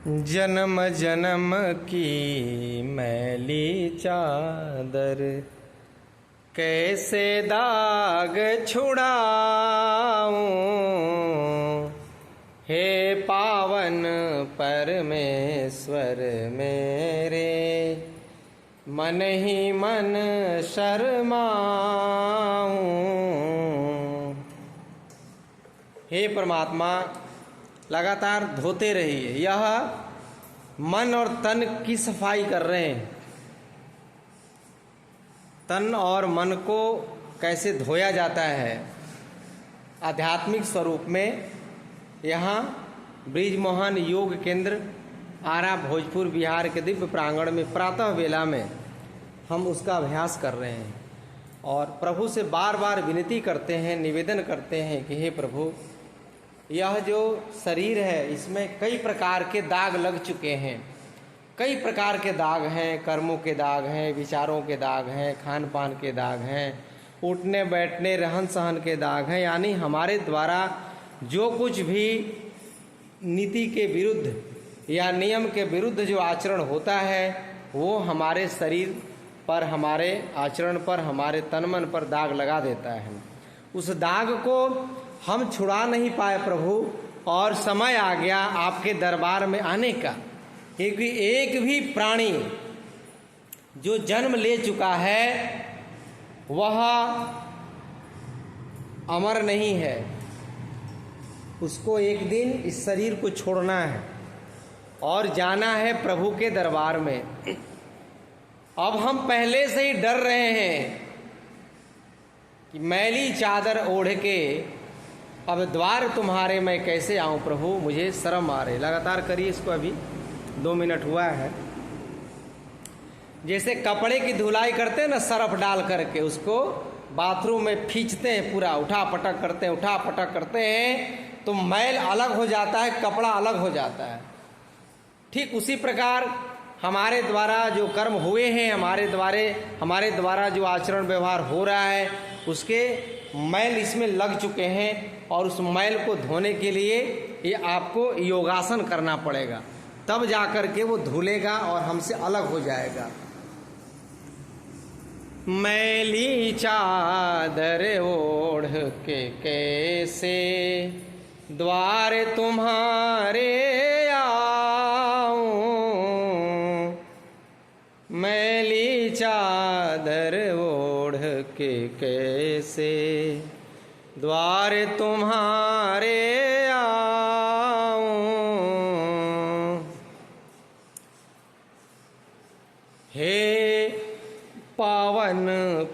जन्म जन्म की मैली चादर कैसे दाग छुड़ाऊं, हे पावन परमेश्वर मेरे, मन ही मन शर्माऊं। हे परमात्मा, लगातार धोते रहिए। यह मन और तन की सफाई कर रहे हैं। तन और मन को कैसे धोया जाता है आध्यात्मिक स्वरूप में, यहाँ ब्रिजमोहन योग केंद्र आरा भोजपुर बिहार के दिव्य प्रांगण में प्रातः वेला में हम उसका अभ्यास कर रहे हैं और प्रभु से बार बार विनती करते हैं, निवेदन करते हैं कि हे प्रभु, यह जो शरीर है इसमें कई प्रकार के दाग लग चुके हैं। कई प्रकार के दाग हैं, कर्मों के दाग हैं, विचारों के दाग हैं, खान पान के दाग हैं, उठने बैठने रहन सहन के दाग हैं। यानी हमारे द्वारा जो कुछ भी नीति के विरुद्ध या नियम के विरुद्ध जो आचरण होता है वो हमारे शरीर पर, हमारे आचरण पर, हमारे तन मन पर दाग लगा देता है। उस दाग को हम छुड़ा नहीं पाए प्रभु, और समय आ गया आपके दरबार में आने का, क्योंकि एक भी प्राणी जो जन्म ले चुका है वह अमर नहीं है। उसको एक दिन इस शरीर को छोड़ना है और जाना है प्रभु के दरबार में। अब हम पहले से ही डर रहे हैं कि मैली चादर ओढ़ के अब द्वार तुम्हारे मैं कैसे आऊं प्रभु, मुझे शर्म आ रही। लगातार करिए इसको, अभी 2 मिनट हुआ है। जैसे कपड़े की धुलाई करते हैं ना, सरफ डाल करके उसको बाथरूम में खींचते हैं, पूरा उठा पटक करते हैं, उठा पटक करते हैं तो मैल अलग हो जाता है, कपड़ा अलग हो जाता है। ठीक उसी प्रकार हमारे द्वारा जो कर्म हुए हैं, हमारे द्वारा जो आचरण व्यवहार हो रहा है उसके मैल इसमें लग चुके हैं, और उस मैल को धोने के लिए ये आपको योगासन करना पड़ेगा, तब जाकर के वो धुलेगा और हमसे अलग हो जाएगा। मैली चादर ओढ़ के कैसे द्वार तुम्हारे आऊं, मैली चादर ओढ़ के कैसे द्वार तुम्हारे आऊं, हे पावन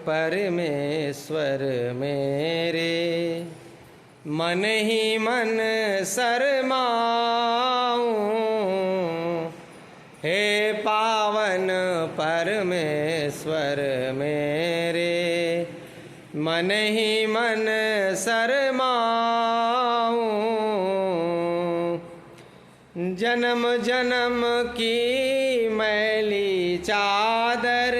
परमेश्वर मेरे, मन ही मन शर्माऊं, हे पावन परमेश्वर मेरे, मन ही मन शर्माऊं। जन्म जन्म की मैली चादर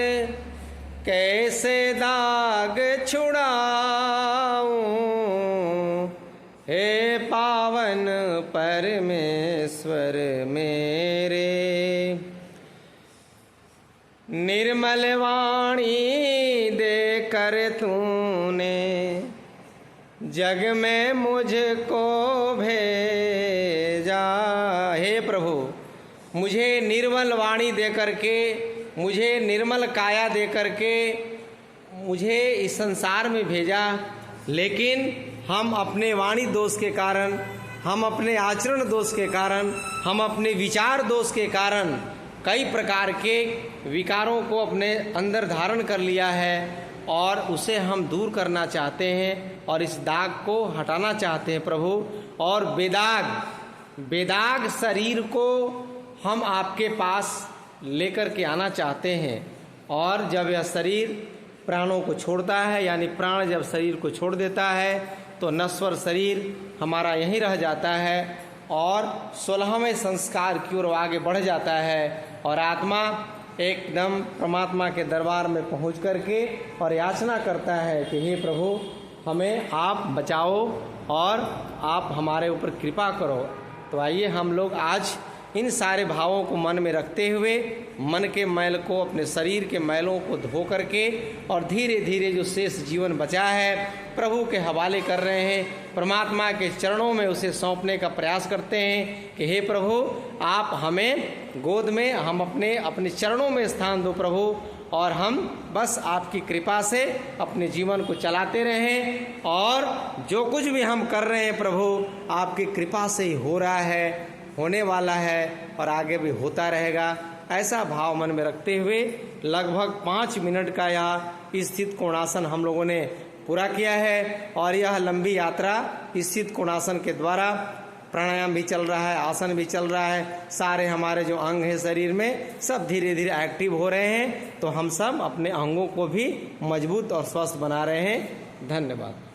कैसे दाग छुड़ाऊं, हे पावन परमेश्वर मेरे, निर्मल वाणी देकर तूने जग में मुझको भेजा। हे प्रभु, मुझे निर्मल वाणी देकर के, मुझे निर्मल काया देकर के मुझे इस संसार में भेजा, लेकिन हम अपने वाणी दोष के कारण, हम अपने आचरण दोष के कारण, हम अपने विचार दोष के कारण कई प्रकार के विकारों को अपने अंदर धारण कर लिया है, और उसे हम दूर करना चाहते हैं और इस दाग को हटाना चाहते हैं प्रभु। और बेदाग शरीर को हम आपके पास लेकर के आना चाहते हैं। और जब यह शरीर प्राणों को छोड़ता है, यानी प्राण जब शरीर को छोड़ देता है तो नश्वर शरीर हमारा यहीं रह जाता है और 16वें संस्कार की ओर आगे बढ़ जाता है, और आत्मा एकदम परमात्मा के दरबार में पहुंच करके और याचना करता है कि हे प्रभु, हमें आप बचाओ और आप हमारे ऊपर कृपा करो। तो आइए हम लोग आज इन सारे भावों को मन में रखते हुए मन के मैल को, अपने शरीर के मैलों को धो करके और धीरे धीरे जो शेष जीवन बचा है प्रभु के हवाले कर रहे हैं। परमात्मा के चरणों में उसे सौंपने का प्रयास करते हैं कि हे प्रभु, आप हमें गोद में, हम अपने चरणों में स्थान दो प्रभु, और हम बस आपकी कृपा से अपने जीवन को चलाते रहें, और जो कुछ भी हम कर रहे हैं प्रभु आपकी कृपा से ही हो रहा है, होने वाला है और आगे भी होता रहेगा। ऐसा भाव मन में रखते हुए लगभग 5 मिनट का यह स्थित कोणासन हम लोगों ने पूरा किया है। और यह लंबी यात्रा स्थित कोणासन के द्वारा, प्राणायाम भी चल रहा है, आसन भी चल रहा है, सारे हमारे जो अंग हैं शरीर में सब धीरे धीरे एक्टिव हो रहे हैं, तो हम सब अपने अंगों को भी मजबूत और स्वस्थ बना रहे हैं। धन्यवाद।